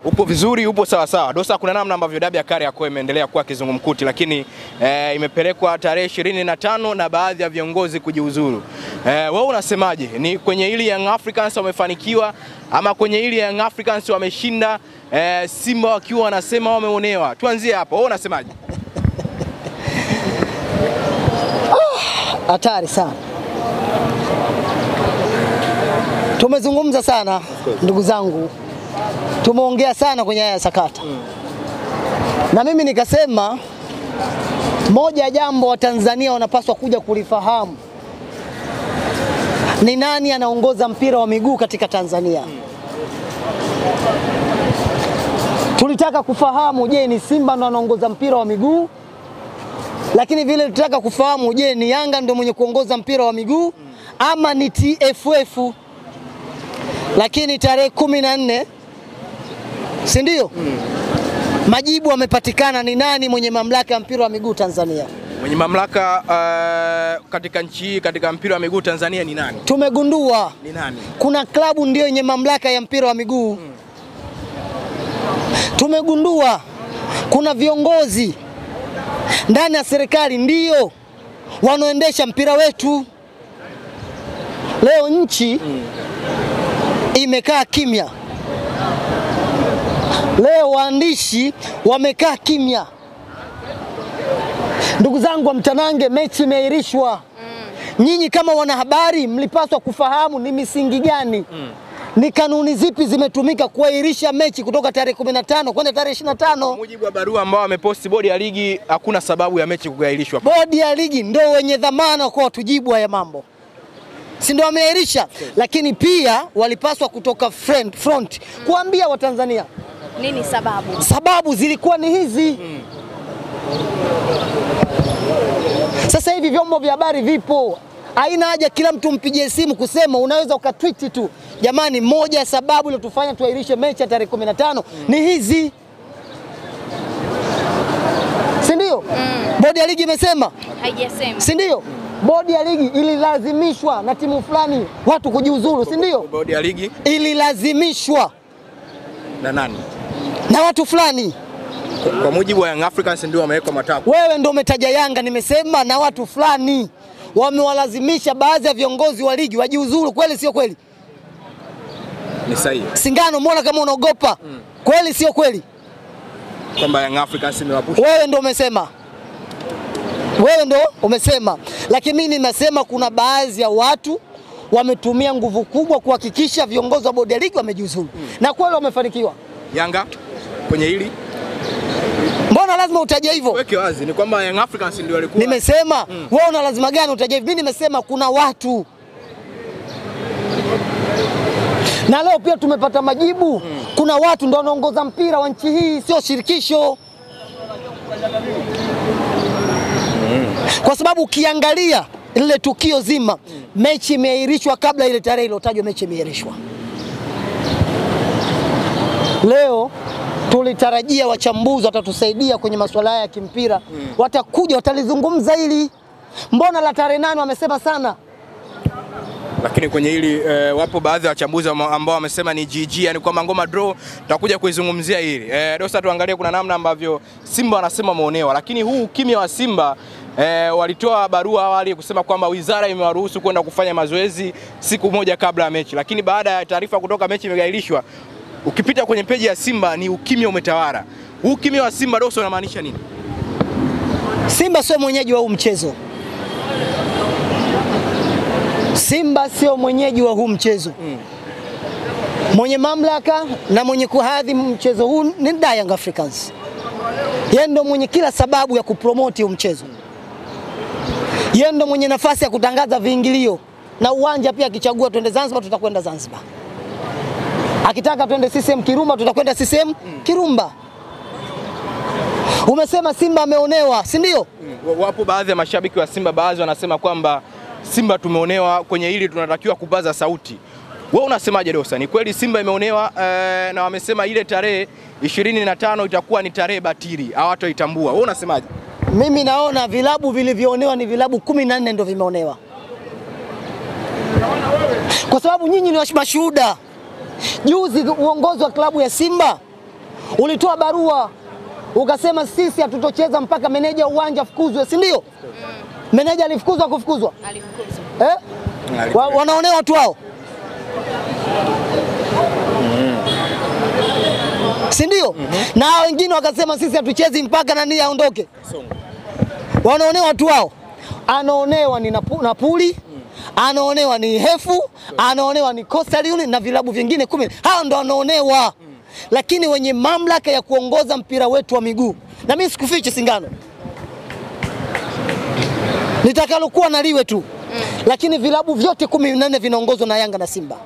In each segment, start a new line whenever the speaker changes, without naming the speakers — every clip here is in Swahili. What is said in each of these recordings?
Upo vizuri, upo sawa sawa. Dosa, kuna namna ambavyo dabi ya Kariakoo imeendelea kuwa kizungumkuti, lakini imepelekwa tarehe 25 na baadhi ya viongozi kujiuzuru. Wewe unasemaje? Ni kwenye hili Young Africans wamefanikiwa ama kwenye hili Young Africans wameshinda, Simba wakiwa wanasema wameonewa? Tuanzie hapo. Wewe unasemaje?
Hatari sana. Tumezungumza sana ndugu zangu. Tumeongea sana kwenye haya sakata. Na mimi nikasema moja jambo wa Tanzania wanapaswa kuja kulifahamu. Ni nani anaongoza mpira wa miguu katika Tanzania? Tulitaka kufahamu, je, ni Simba ndo anaongoza mpira wa miguu? Lakini vile tulitaka kufahamu, je, ni Yanga ndo mwenye kuongoza mpira wa miguu ama ni TFF? Lakini tarehe 14, si ndio? Majibu yamepatikana ni nani mwenye mamlaka ya mpira wa miguu Tanzania.
Mwenye mamlaka katika nchi hii, katika mpira wa miguu Tanzania ni nani?
Tumegundua
ni nani?
Kuna klabu ndio yenye mamlaka ya mpira wa miguu. Tumegundua kuna viongozi ndani ya serikali ndio wanaoendesha mpira wetu. Leo nchi imekaa kimya. Leo waandishi wamekaa kimya. Ndugu zangu wa mtanange, mechi imeahirishwa. Nyinyi kama wanahabari mlipaswa kufahamu ni misingi gani, ni kanuni zipi zimetumika kuahirisha mechi kutoka tarehe 15 kwenda tarehe 25.
Kwa mujibu wa barua ambao wameposti bodi ya ligi, hakuna sababu ya mechi kuahirishwa.
Bodi ya ligi ndio wenye dhamana kwa tujibu haya mambo, si ndio wameahirisha? Lakini pia walipaswa kutoka front kuambia Watanzania
nini sababu.
Sababu zilikuwa ni hizi. Sasa hivi vyombo vya habari vipo. Haina haja kila mtu mpigie simu kusema, unaweza ukatweet tu. Jamani, moja ya sababu iliyotufanya tuahirishe mechi ya tarehe 15 ni hizi. Si ndio? Bodi ya ligi imesema?
Haijasema.
Si ndio? Bodi ya ligi ililazimishwa na timu fulani watu kujiuzuru, si ndio?
Bodi ya ligi
ililazimishwa
na nani?
Na watu fulani.
Kwa mujibu wa Young Africans ndio wameweka matakwa.
Wewe ndio umetaja Yanga, nimesema na watu fulani wamewalazimisha baadhi ya viongozi wa ligi wajiuzuru. Kweli sio kweli?
Ni sahihi.
Singano, mbona kama unaogopa? Kweli sio kweli?
Kwamba Young Africans imewapusha.
Wewe ndio umesema. Wewe ndio umesema. Lakini mimi nimesema kuna baadhi ya watu wametumia nguvu kubwa kuhakikisha viongozi wa bodi ya ligi wamejiuzuru. Na kweli wamefanikiwa.
Yanga kwenye hili?
Mbona lazima utaje hivyo?
Weke wazi, ni kwamba Young Africans ndio walikuwa.
Nimesema, wewe una lazima gani utaje hivyo? Mimi nimesema kuna watu. Na leo pia tumepata majibu. Kuna watu ndio wanaongoza mpira wa nchi hii, sio shirikisho. Kwa sababu ukiangalia ile tukio zima, mechi imeahirishwa kabla ile tarehe iliyotajwa, mechi imeahirishwa. Leo tulitarajia wachambuzi watatusaidia kwenye masuala haya ya kimpira. Watakuja watalizungumza hili. Mbona la tarehe 8 wamesema sana?
Lakini kwenye hili wapo baadhi ya wachambuzi ambao wamesema ni GG, yani kwamba ngoma draw. Tutakuja kuizungumzia hili. Dosa, tuangalie kuna namna ambavyo Simba wanasema maonewa. Lakini huu kimya wa Simba, walitoa barua awali kusema kwamba wizara imewaruhusu kwenda kufanya mazoezi siku moja kabla ya mechi. Lakini baada ya taarifa kutoka mechi imegairishwa, ukipita kwenye peji ya Simba ni ukimya umetawala. Huu kimya wa Simba, Dosa, unamaanisha nini?
Simba sio mwenyeji wa huu mchezo. Simba sio mwenyeji wa huu mchezo. Mwenye mamlaka na mwenye kuhadhi mchezo huu ni Young Africans. Yeye ndo mwenye kila sababu ya kupromote huu mchezo. Yeye ndo mwenye nafasi ya kutangaza viingilio. Na uwanja pia akichagua twende Zanzibar, tutakwenda Zanzibar. Akitaka twende CCM Kirumba, tutakwenda CCM Kirumba. Umesema Simba ameonewa, si ndio?
Wapo baadhi ya mashabiki wa Simba, baadhi wanasema kwamba Simba tumeonewa, kwenye hili tunatakiwa kupaza sauti. Wewe unasemaje Dosa? Ni kweli Simba imeonewa na wamesema ile tarehe 25 itakuwa ni tarehe batili, hawataitambua. Wewe unasemaje?
Mimi naona vilabu vilivyoonewa ni vilabu 14 ndio vimeonewa. Kwa sababu nyinyi ni mashuhuda. Juzi uongozi wa klabu ya Simba Ulitoa barua ukasema sisi hatutocheza mpaka meneja uwanja afukuzwe, si ndio? Meneja alifukuzwa kufukuzwa? Alifukuzwa. Wanaonea watu wao. Si ndio? Na wengine wakasema sisi hatuchezi mpaka nani aondoke. Wanaonea watu wao. Anaonewa ni Napoli, anaonewa ni Hefu, anaonewa ni Coastal Union na vilabu vingine 10. Hao ndo wanaonewa. Lakini wenye mamlaka ya kuongoza mpira wetu wa miguu, na mimi sikufiche Singano, nitakalokuwa naliwe tu, lakini vilabu vyote 14 vinaongozwa na Yanga na Simba.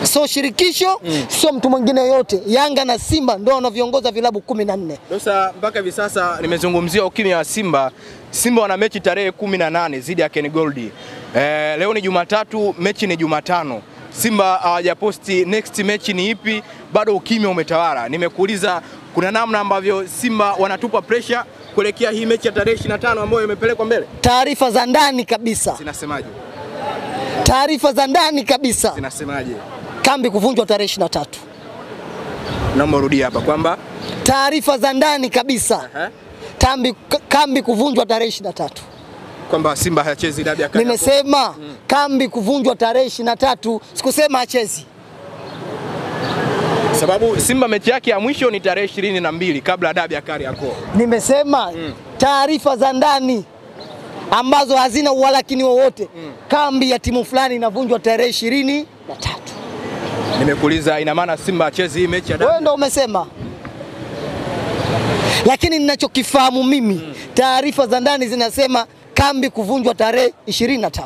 So shirikisho sio mtu mwingine yote, Yanga na Simba ndio wanaviongoza vilabu 14.
Sasa mpaka hivi sasa nimezungumzia ukimya wa Simba. Simba wana mechi tarehe 18 dhidi ya Ken Gold. Leo ni Jumatatu, mechi ni Jumatano. Simba hawajaposti next mechi ni ipi, bado ukimya umetawala. Nimekuuliza kuna namna ambavyo Simba wanatupa pressure kuelekea hii mechi ya tarehe 25 ambayo imepelekwa mbele.
Taarifa za ndani kabisa.
Zinasemaje?
Taarifa za ndani kabisa.
Zinasemaje?
Kambi kuvunjwa tarehe 23.
Naomba rudia hapa kwamba
taarifa za ndani kabisa. Kambi kuvunjwa tarehe 23.
Kwamba Simba hachezi dabi ya Kariakoo.
Nimesema kambi kuvunjwa tarehe 23, sikusema hachezi.
Sababu Simba mechi yake ya mwisho ni tarehe 22 kabla ya dabi ya Kariakoo.
Nimesema taarifa za ndani ambazo hazina uwalakini wowote. Kambi ya timu fulani inavunjwa tarehe 23.
Nimekuuliza ina maana Simba hachezi hii mechi ya dabi?
Wewe ndio umesema. Lakini ninachokifahamu mimi, taarifa za ndani zinasema kambi kuvunjwa tarehe 23.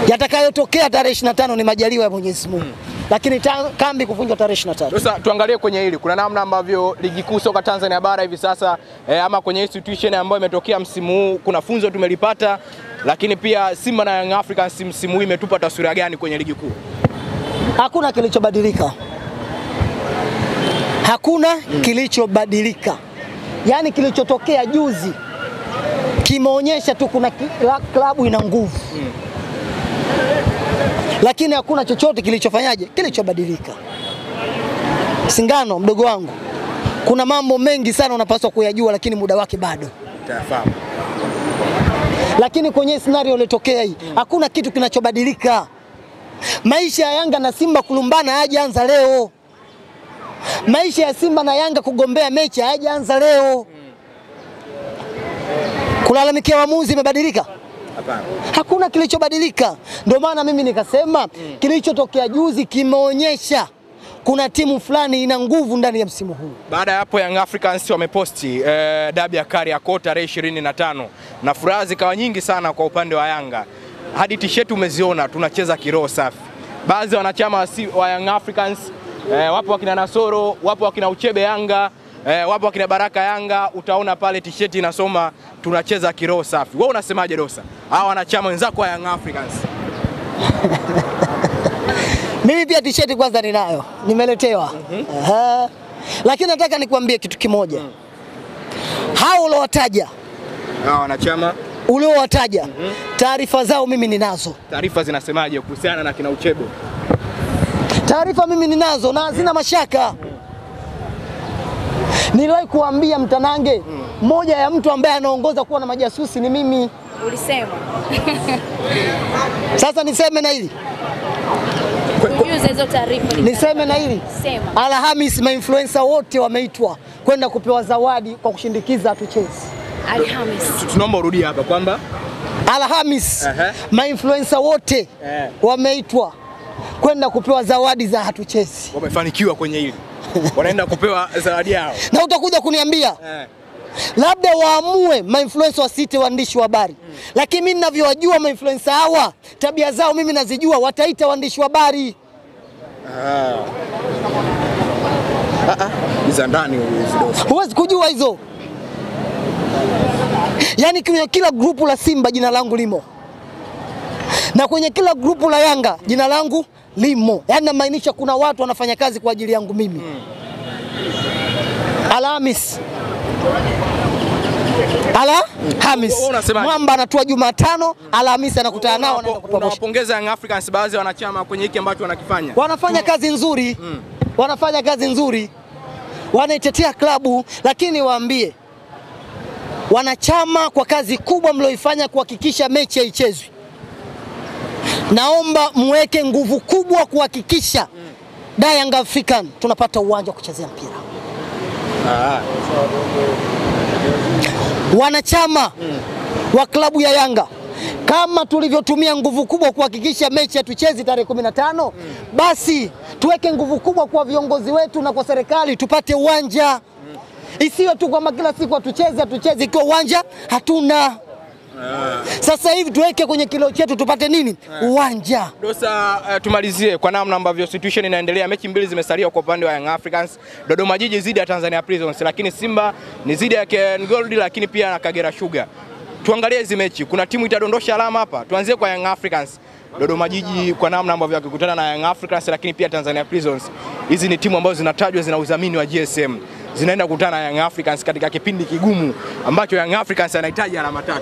Yatakayotokea tarehe 25 ni majaliwa ya Mwenyezi Mungu. Lakini kambi kuvunjwa tarehe 23.
Sasa tuangalie kwenye hili. Kuna namna ambavyo ligi kuu soka Tanzania bara hivi sasa ama kwenye institution ambayo imetokea msimu huu, kuna funzo tumelipata, lakini pia Simba na Young Africans msimu huu imetupa taswira gani kwenye ligi kuu?
Hakuna kilichobadilika. Hakuna kilichobadilika. Yaani kilichotokea juzi kimeonyesha tu kuna klabu ina nguvu. Lakini hakuna chochote kilichofanyaje, kilichobadilika. Singano mdogo wangu, kuna mambo mengi sana unapaswa kuyajua, lakini muda wake bado.
Utafahamu.
Lakini kwenye scenario iliyotokea hii, hakuna kitu kinachobadilika. Maisha ya Yanga na Simba kulumbana hayajaanza leo. Maisha ya Simba na Yanga kugombea mechi hayajaanza leo. Kulalamikia waamuzi imebadilika?
Hapana.
Hakuna kilichobadilika. Ndio maana mimi nikasema kilichotokea juzi kimeonyesha kuna timu fulani ina nguvu ndani ya msimu huu.
Baada ya hapo Young Africans wameposti dabi ya Kariakoo tarehe 25 na furaha zikawa nyingi sana kwa upande wa Yanga. Hadi t-shirt umeziona, tunacheza kiroho safi. Baadhi ya wanachama wa Young Africans wapo wakina Nasoro, wapo wakina Uchebe Yanga, wapo wakina Baraka Yanga, utaona pale t-shirt inasoma tunacheza kiroho safi. Wewe unasemaje Dosa? Hawa wanachama wenzako wa Young Africans.
Mimi pia t-shirt kwanza ninayo, nimeletewa. Lakini nataka nikwambie kitu kimoja. Hao uliowataja,
hawa wanachama
uliowataja, taarifa zao mimi ninazo.
Taarifa zinasemaje kuhusiana na kina Uchebe?
Taarifa mimi ninazo na hazina mashaka. Niliwahi kuambia Mtanange, moja ya mtu ambaye anaongoza kuwa na majasusi ni mimi.
Ulisema.
Sasa niseme na hili.
Ujuze hizo taarifa.
Niseme na hili.
Sema.
Alhamisi ma-influencer wote wameitwa kwenda kupewa zawadi kwa kushindikiza hatuchezi.
Alhamisi.
Tunaomba urudie hapa kwamba
Alhamisi ma-influencer wote wameitwa kwenda kupewa zawadi za hatuchezi.
Wamefanikiwa kwenye hili. Wanaenda kupewa zawadi yao.
Na utakuja kuniambia labda waamue ma-influencer wasite waandishi wa habari. Lakini mimi ninavyowajua ma-influencer hawa, tabia zao mimi nazijua, wataita waandishi wa habari.
Hizo ndani hizo.
Huwezi kujua hizo. Yaani kwenye kila grupu la Simba jina langu limo. Na kwenye kila grupu la Yanga jina langu limo. Yaani namaanisha kuna watu wanafanya kazi kwa ajili yangu mimi. Alhamisi Alhamisi. Mwamba anatua Jumatano, Alhamisi anakutana nao na
unawapongeza Young Africans baadhi ya wanachama kwenye hiki ambacho wanakifanya.
Wanafanya kazi nzuri. Wanafanya kazi nzuri. Wanaitetea klabu, lakini waambie wanachama kwa kazi kubwa mlioifanya kuhakikisha mechi haichezwi. Naomba muweke nguvu kubwa kuhakikisha Young African tunapata uwanja wa kuchezea mpira. Wanachama wa klabu ya Yanga kama tulivyotumia nguvu kubwa kuhakikisha mechi hatuchezi tarehe 15, basi tuweke nguvu kubwa kwa viongozi wetu na kwa serikali tupate uwanja. Isiwe tu kwamba kila siku hatuchezi ikiwa uwanja hatuna. Sasa hivi tuweke kwenye kilo chetu tupate nini? Uwanja.
Dosa, tumalizie kwa namna ambavyo situation inaendelea. Mechi mbili zimesalia kwa upande wa Young Africans. Dodoma Jiji zidi ya Tanzania Prisons, lakini Simba ni zidi ya Ken Gold, lakini pia na Kagera Sugar. Tuangalie hizi mechi. Kuna timu itadondosha alama hapa. Tuanzie kwa Young Africans. Dodoma Jiji kwa namna ambavyo wakikutana na Young Africans, lakini pia Tanzania Prisons. Hizi ni timu ambazo zinatajwa zina udhamini wa GSM. Zinaenda kukutana na Young Africans katika kipindi kigumu ambacho Young Africans anahitaji alama 3.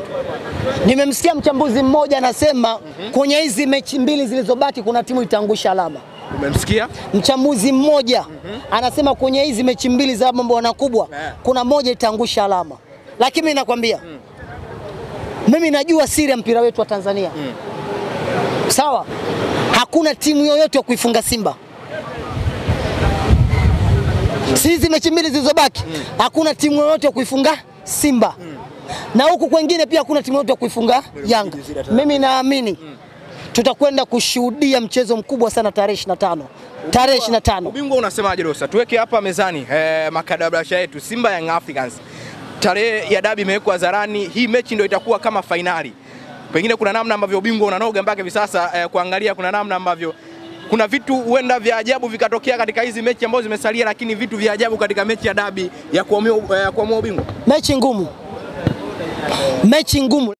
Nimemsikia mchambuzi mmoja anasema kwenye hizi mechi mbili zilizobaki kuna timu itaangusha alama.
Umemsikia?
Mchambuzi mmoja anasema kwenye hizi mechi mbili za mambo wanakubwa kuna moja itaangusha alama. Lakini mimi nakwambia mimi najua siri ya mpira wetu wa Tanzania. Sawa? Hakuna timu yoyote ya kuifunga Simba. Hizi mechi mbili zilizobaki hakuna timu yoyote ya kuifunga Simba. Na huku kwingine pia hakuna timu yoyote ya kuifunga Yanga. Mimi naamini tutakwenda kushuhudia mchezo mkubwa sana tarehe 25. Tarehe 25.
Ubingwa unasemaje Dosa? Tuweke hapa mezani makadabasha yetu Simba Young Africans. Tarehe ya dabi imewekwa hadharani. Hii mechi ndio itakuwa kama finali. Pengine kuna namna ambavyo ubingwa unanoga mpaka hivi sasa kuangalia kuna namna ambavyo kuna vitu huenda vya ajabu vikatokea katika hizi mechi ambazo zimesalia, lakini vitu vya ajabu katika mechi ya dabi ya kuamua ubingwa.
Mechi ngumu. Mechi ngumu.